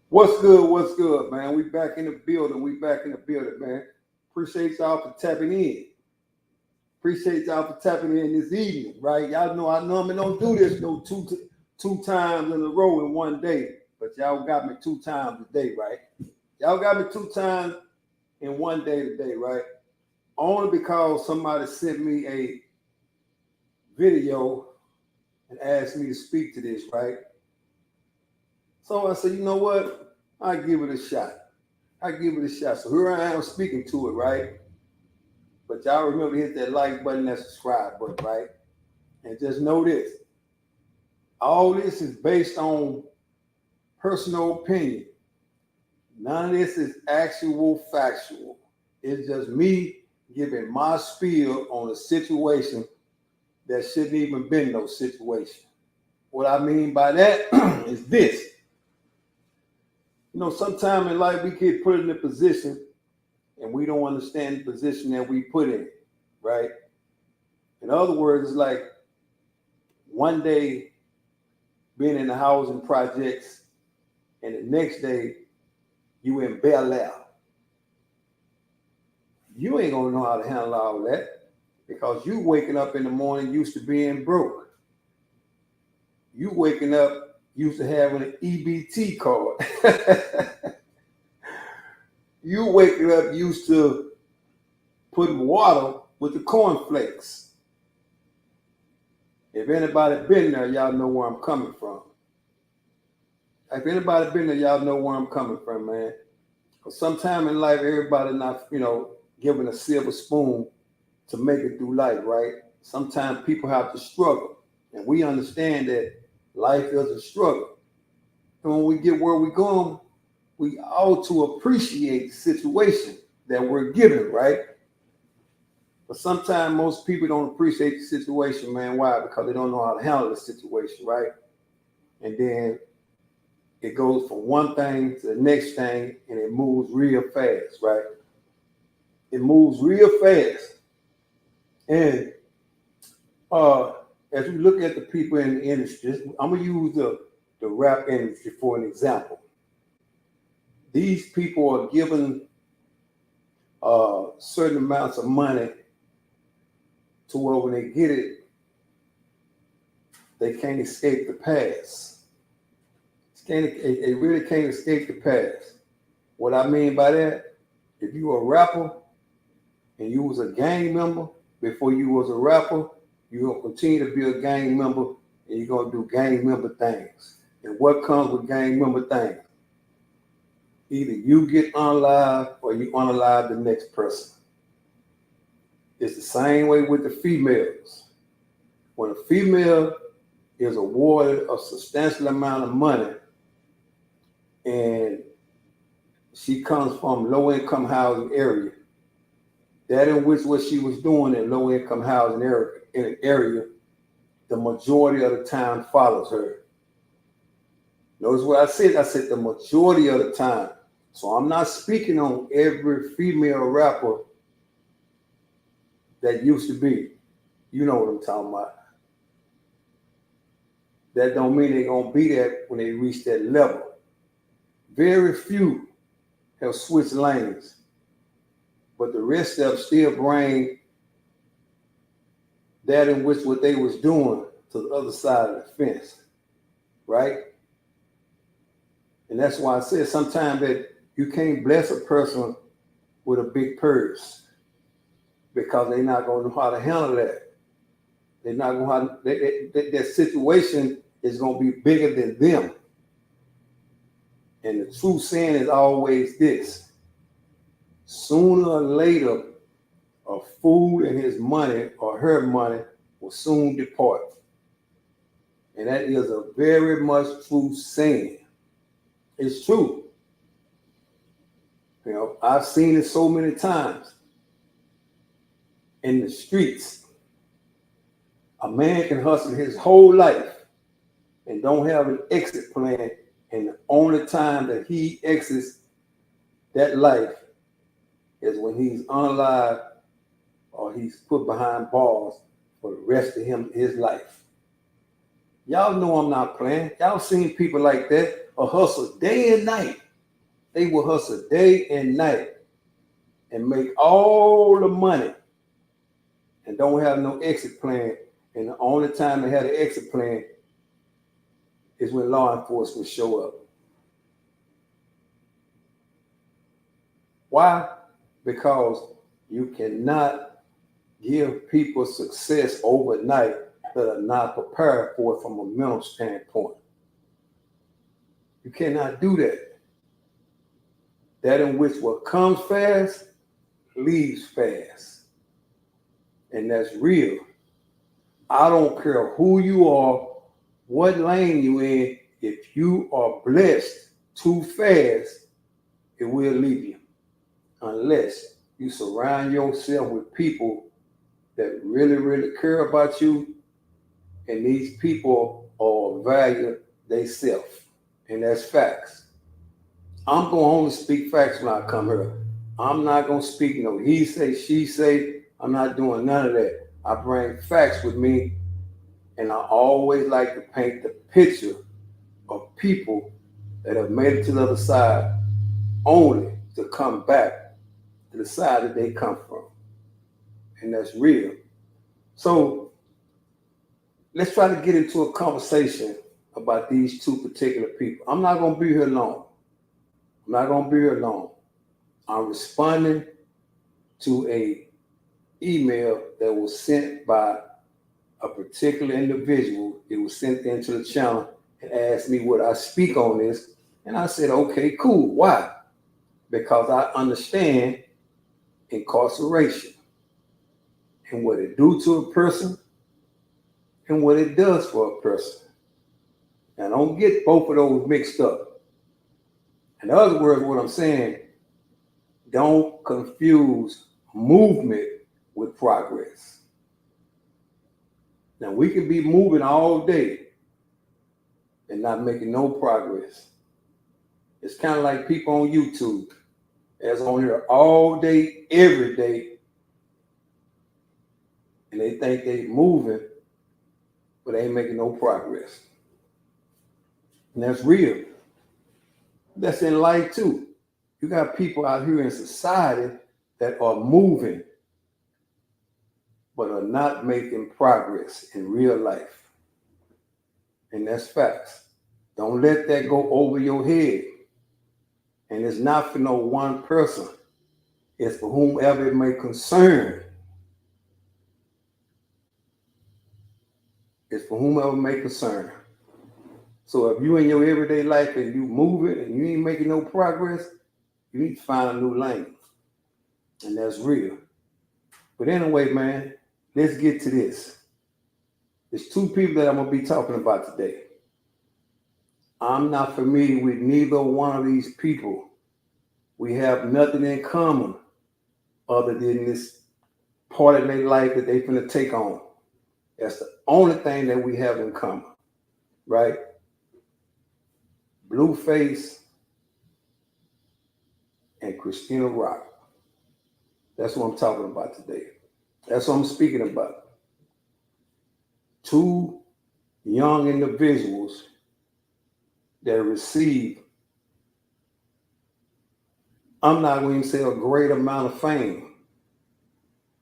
What's good, man? We back in the building. Man. Appreciate y'all for tapping in. This evening, right? Y'all know I normally don't do this two times in a row in one day, but y'all got me 2 times today, right? Y'all got me 2 times in one day today, right? Only because somebody sent me a video and asked me to speak to this, right? So I said, you know what? I give it a shot. So here I am speaking to it, right? But y'all remember to hit that like button, that subscribe button, right? And just know this. All this is based on personal opinion. None of this is actual factual. It's just me giving my spiel on a situation that shouldn't even been no situation. What I mean by that is this. You know, sometime in life we get put in a position and we don't understand the position that we put in, right? In other words, it's like one day being in the housing projects and the next day you in Bel Air. You ain't gonna know how to handle all that because you waking up in the morning used to being broke. You waking up used to having an EBT card. You waking up used to putting water with the cornflakes. If anybody been there, y'all know where I'm coming from. If anybody been there, y'all know where I'm coming from, man. Because sometime in life, everybody not, given a silver spoon to make it through life, right? Sometimes people have to struggle. And we understand that life is a struggle. And when we get where we're going, we ought to appreciate the situation that we're given, right? But sometimes most people don't appreciate the situation, man. Why? Because they don't know how to handle the situation, right? And then it goes from one thing to the next thing, and it moves real fast, right? It moves real fast. And as we look at the people in the industry, I'm going to use the rap industry for an example. These people are given certain amounts of money to where when they get it, they can't escape the past. They really can't escape the past. What I mean by that, if you a rapper and you was a gang member before you was a rapper, you're going to continue to be a gang member and you're going to do gang member things. And what comes with gang member things? Either you get unalive or you unalive the next person. It's the same way with the females. When a female is awarded a substantial amount of money and she comes from low-income housing area, that in which what she was doing in low-income housing area, the majority of the time follows her. Notice what I said? I said the majority of the time. So I'm not speaking on every female rapper that used to be. You know what I'm talking about. That don't mean they're going to be there when they reach that level. Very few have switched lanes, but the rest of them still bring that in which what they was doing to the other side of the fence, right? And that's why I said sometimes that you can't bless a person with a big purse because they're not going to know how to handle that. They're not going to their situation is going to be bigger than them. And the true saying is always this: sooner or later, a fool and his money or her money will soon depart. And that is a very much true saying. It's true. I've seen it so many times in the streets. A man can hustle his whole life and don't have an exit plan. And the only time that he exits that life is when he's unalive or he's put behind bars for the rest of his life. Y'all know I'm not playing. Y'all seen people like that hustle day and night. They will hustle day and night and make all the money and don't have no exit plan. And the only time they had an exit plan is when law enforcement show up. Why? Because you cannot give people success overnight that are not prepared for it from a mental standpoint. You cannot do that. That in which what comes fast leaves fast. And that's real. I don't care who you are, what lane you in, if you are blessed too fast, it will leave you. Unless you surround yourself with people that really, really care about you, and these people are value themselves. And that's facts. I'm going to only speak facts when I come here. I'm not going to speak no he say, she say. I'm not doing none of that. I bring facts with me, and I always like to paint the picture of people that have made it to the other side only to come back to the side that they come from. And that's real. So let's try to get into a conversation about these two particular people. I'm not going to be here long. I'm responding to a email that was sent by a particular individual. It was sent into the channel and asked me would I speak on this. And I said, okay, cool. Why? Because I understand incarceration and what it do to a person and what it does for a person. Now, don't get both of those mixed up. In other words, what I'm saying, don't confuse movement with progress. Now, we can be moving all day and not making no progress. It's kind of like people on YouTube that's on here all day, every day, and they think they moving, but they ain't making no progress. And that's real. That's in life too. You got people out here in society that are moving, but are not making progress in real life. And that's facts. Don't let that go over your head. And it's not for no one person. It's for whomever it may concern. It's for whomever it may concern. So if you in your everyday life and you moving and you ain't making no progress, you need to find a new lane. And that's real. But anyway, man, let's get to this. There's two people that I'm going to be talking about today. I'm not familiar with neither one of these people. We have nothing in common other than this part of their life that they finna take on. That's the only thing that we have in common, right? Blueface and Christina Rock. That's what I'm talking about today. That's what I'm speaking about. Two young individuals that receive, I'm not going to say a great amount of fame,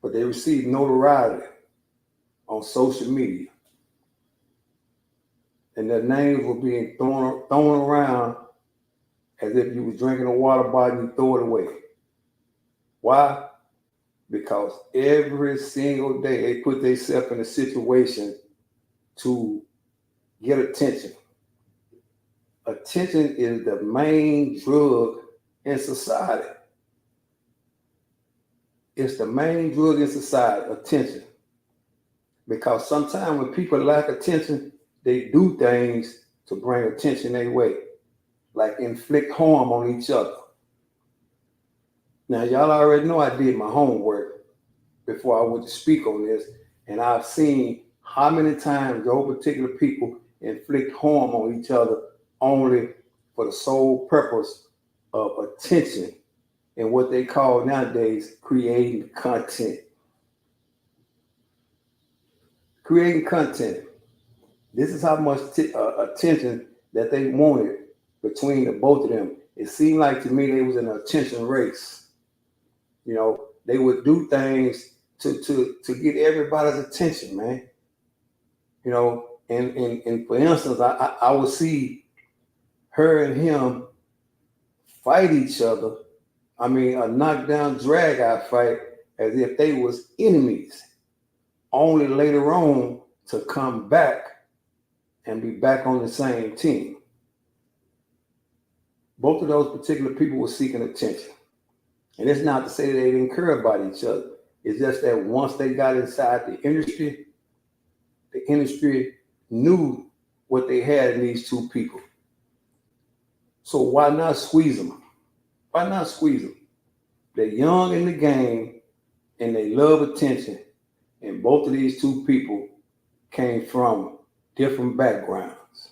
but they receive notoriety on social media. And their names were being thrown around as if you were drinking a water bottle and you throw it away. Why? Because every single day they put themselves in a situation to get attention. Attention is the main drug in society. It's the main drug in society, attention. Because sometimes when people lack attention, they do things to bring attention their way, like inflict harm on each other. Now, y'all already know I did my homework before I went to speak on this, and I've seen how many times those particular people inflict harm on each other only for the sole purpose of attention and what they call nowadays creating content. creating content. This is how much attention that they wanted between the both of them. It seemed like to me they was in an attention race. You know, they would do things to get everybody's attention, man. You know, and for instance, I would see her and him fight each other. I mean, a knockdown, drag out fight as if they was enemies. Only later on to come back and be back on the same team. Both of those particular people were seeking attention. And it's not to say that they didn't care about each other. It's just that once they got inside the industry knew what they had in these two people. So why not squeeze them? Why not squeeze them? They're young in the game and they love attention. And both of these two people came from different backgrounds.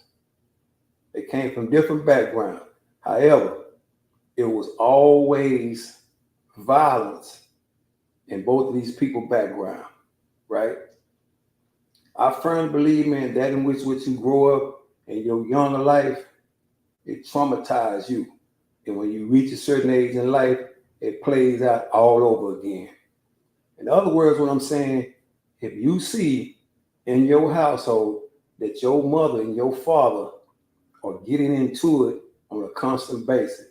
They came from different backgrounds. However, it was always violence in both of these people's background, right? I firmly believe, man, that in which you grow up in your younger life, it traumatizes you. And when you reach a certain age in life, it plays out all over again. In other words, what I'm saying, if you see in your household that your mother and your father are getting into it on a constant basis,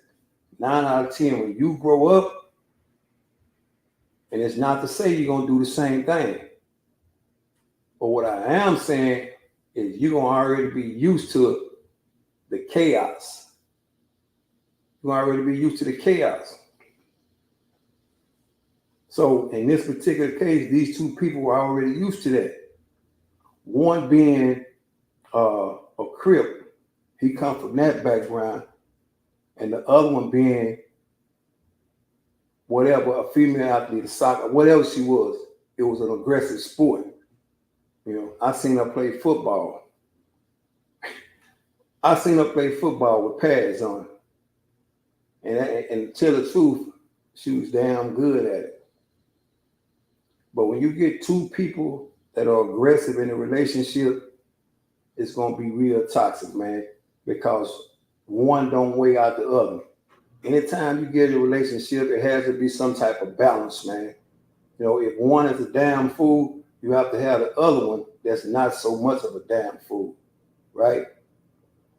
9 out of 10, when you grow up, and it's not to say you're going to do the same thing, but what I am saying is you're going to already be used to the chaos. You're going to already be used to the chaos. So in this particular case, these two people were already used to that. One being a crip, he come from that background, and the other one being whatever, a female athlete, a soccer, whatever she was. It was an aggressive sport. You know, I seen her play football. I seen her play football with pads on. And to tell the truth, she was damn good at it. But when you get two people that are aggressive in a relationship, it's going to be real toxic, man, because one don't weigh out the other. Anytime you get in a relationship, it has to be some type of balance, man. You know, if one is a damn fool, you have to have the other one that's not so much of a damn fool, right?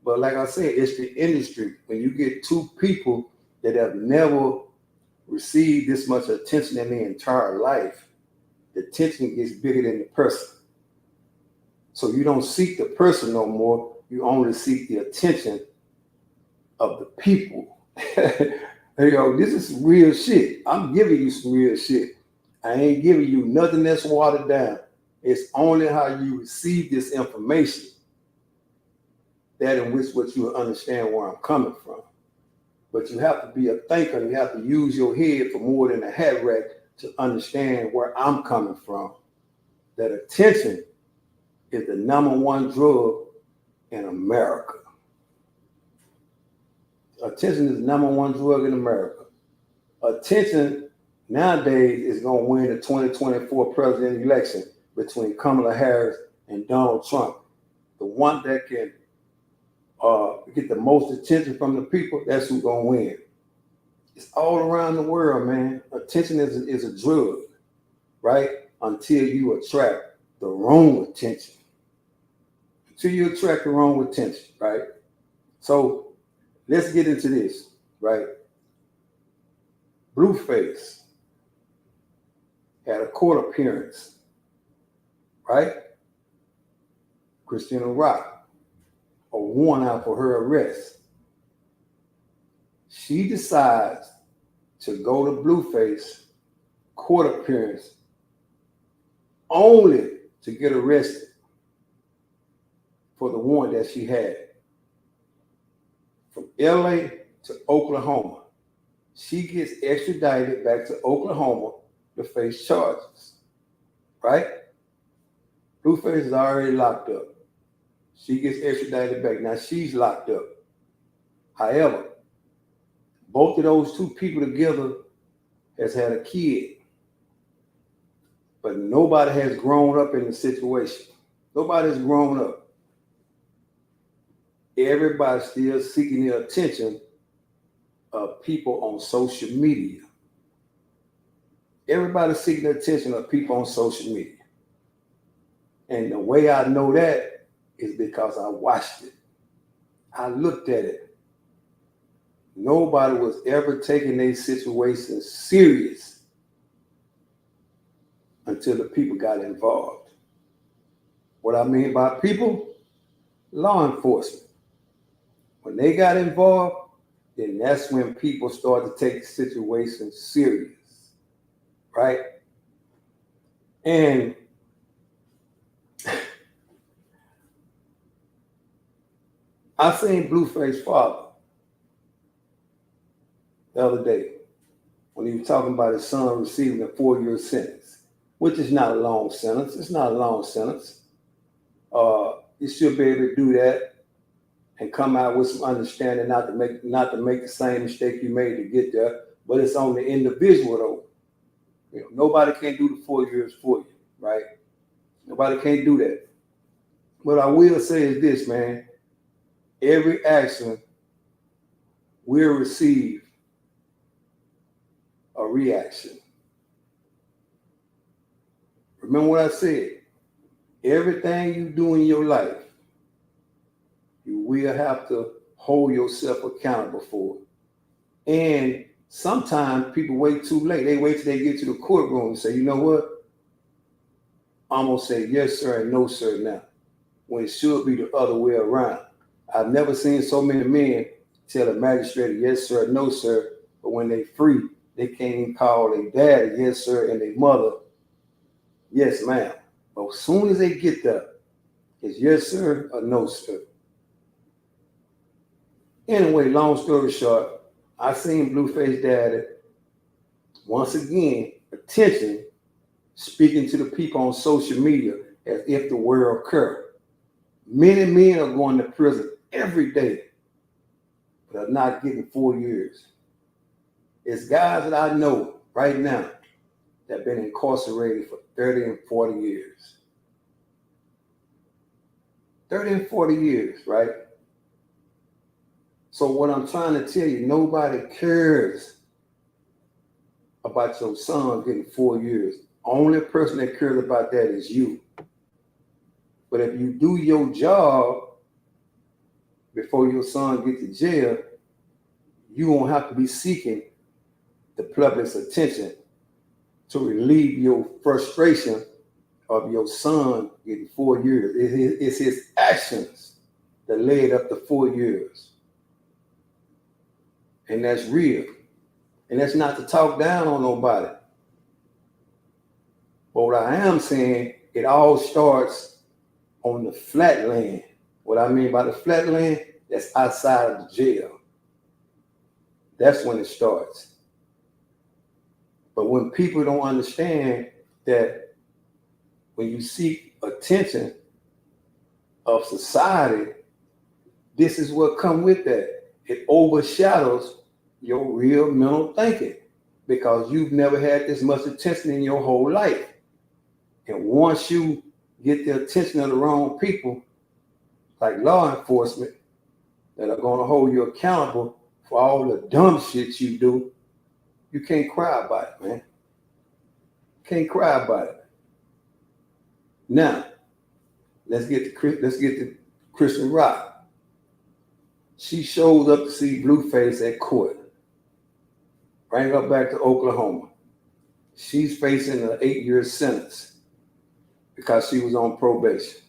But like I said, it's the industry. When you get two people that have never received this much attention in their entire life, the attention gets bigger than the person. So you don't seek the person no more. You only seek the attention of the people. Hey, yo, this is real shit. I'm giving you some real shit. I ain't giving you nothing that's watered down. It's only how you receive this information that in which what you understand where I'm coming from. But you have to be a thinker. You have to use your head for more than a hat rack to understand where I'm coming from. That attention is the #1 drug in America. Attention is the #1 drug in America. Attention nowadays is going to win the 2024 presidential election between Kamala Harris and Donald Trump. The one that can get the most attention from the people, that's who's going to win. It's all around the world, man. Attention is a drug, right? Until you attract the wrong attention. Until you attract the wrong attention, right? So let's get into this, right? Blueface had a court appearance, right? Christina Rock, a warrant out for her arrest. She decides to go to Blueface court appearance only to get arrested for the warrant that she had. From LA to Oklahoma. She gets extradited back to Oklahoma to face charges, right? Blueface is already locked up. She gets extradited back. Now she's locked up. However, both of those two people together has had a kid, but nobody has grown up in the situation. Nobody's grown up. Everybody's still seeking the attention of people on social media. Everybody's seeking the attention of people on social media. And the way I know that is because I watched it. I looked at it. Nobody was ever taking their situation serious until the people got involved. What I mean by people, law enforcement. When they got involved, then that's when people started to take the situation serious, right? And I seen Blueface father the other day when he was talking about his son receiving a 4-year sentence, which is not a long sentence. It's not a long sentence. You should be able to do that and come out with some understanding, not to make the same mistake you made to get there. But it's on the individual though. You know, nobody can do the 4 years for you, right? Nobody can't do that. What I will say is this, man. Every action will receive a reaction. Remember what I said. Everything you do in your life, you will have to hold yourself accountable for it. And sometimes people wait too late. They wait till they get to the courtroom and say, you know what? I'm going to say yes, sir, and no, sir now, when it should be the other way around. I've never seen so many men tell a magistrate, yes, sir, no, sir, but when they free, they can't even call their daddy, yes, sir, and their mother, yes, ma'am. But as soon as they get there, it's yes, sir, or no, sir. Anyway, long story short, I seen Blueface daddy, once again, attention, speaking to the people on social media as if the world occurred. Many men are going to prison every day, but are not getting 4 years. It's guys that I know right now that have been incarcerated for 30 and 40 years. 30 and 40 years, right? So what I'm trying to tell you, nobody cares about your son getting 4 years. Only person that cares about that is you. But if you do your job before your son gets to jail, you won't have to be seeking the public's attention to relieve your frustration of your son getting 4 years. It's his actions that led up to 4 years. And that's real. And that's not to talk down on nobody. But what I am saying, it all starts on the flat land. What I mean by the flat land, that's outside of the jail. That's when it starts. But when people don't understand that when you seek attention of society, this is what comes with that. It overshadows your real mental thinking because you've never had this much attention in your whole life. And once you get the attention of the wrong people, like law enforcement, that are going to hold you accountable for all the dumb shit you do, you can't cry about it, man. Can't cry about it. Now, let's get to Christian Rock. She shows up to see Blueface at court. Bring her back to Oklahoma. She's facing an 8-year sentence because she was on probation.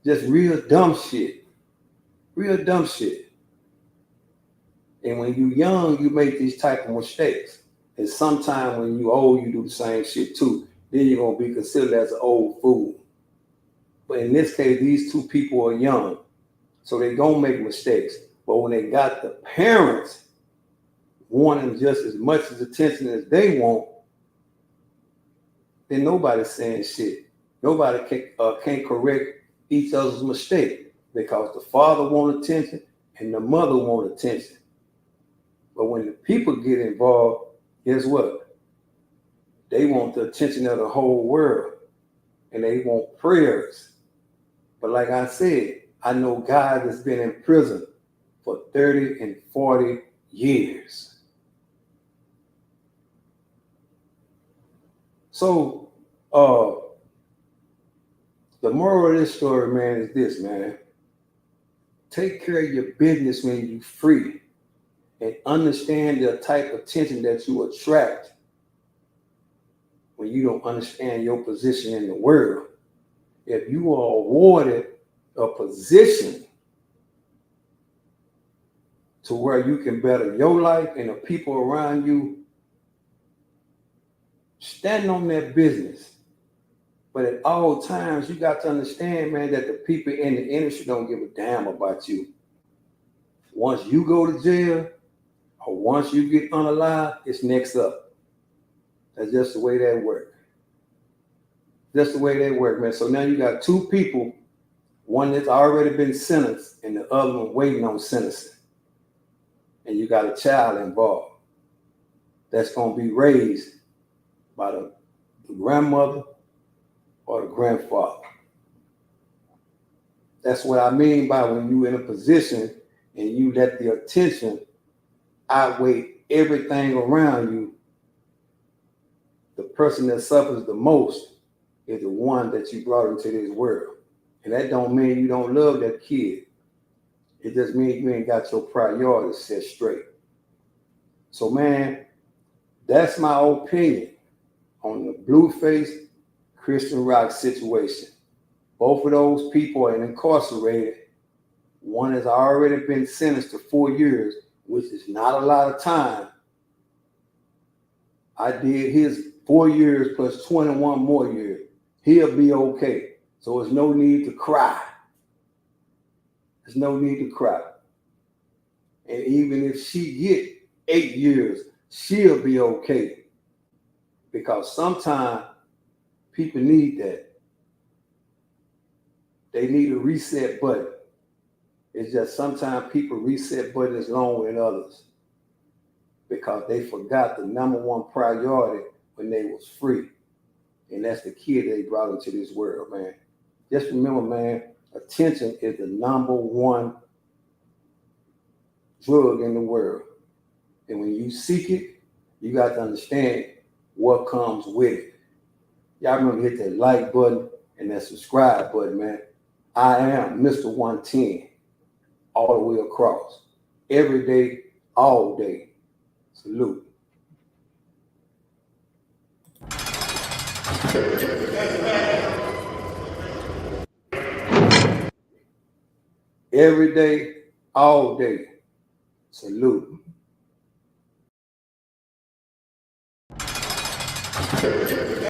Just real dumb shit. Real dumb shit. And when you're young, you make these type of mistakes. And sometimes when you're old, you do the same shit too. Then you're going to be considered as an old fool. But in this case, these two people are young. So they're going to make mistakes. But when they got the parents wanting just as much as attention as they want, then nobody's saying shit. Nobody can't correct each other's mistake because the father wants attention and the mother wants attention. But when the people get involved, guess what? They want the attention of the whole world and they want prayers. But like I said, I know guys that's been in prison for 30 and 40 years. So, the moral of this story, man, is this, man. Take care of your business when you're free and understand the type of attention that you attract when you don't understand your position in the world. If you are awarded a position to where you can better your life and the people around you, stand on that business. But at all times, you got to understand, man, that the people in the industry don't give a damn about you. Once you go to jail or once you get unalive, it's next up. That's just the way that works. Just the way they work, man. So now you got two people, one that's already been sentenced and the other one waiting on sentencing. And you got a child involved that's going to be raised by the grandmother or the grandfather. That's what I mean by when you're in a position and you let the attention outweigh everything around you, the person that suffers the most is the one that you brought into this world. And that don't mean you don't love that kid. It just means you ain't got your priorities set straight. So, man, that's my opinion on the Blueface Christian Rock situation. Both of those people are incarcerated. One has already been sentenced to 4 years, which is not a lot of time. I did his 4 years plus 21 more years. He'll be okay. So there's no need to cry. There's no need to cry. And even if she get 8 years, she'll be okay. Because sometimes people need that. They need a reset button. It's just sometimes people reset buttons longer than others because they forgot the number one priority when they was free. And that's the kid they brought into this world, man. Just remember, man, attention is the number one drug in the world. And when you seek it, you got to understand what comes with it. Y'all remember hit that like button and that subscribe button, man. I am Mr. 110 all the way across. Every day, all day. Salute. Every day, all day. Salute.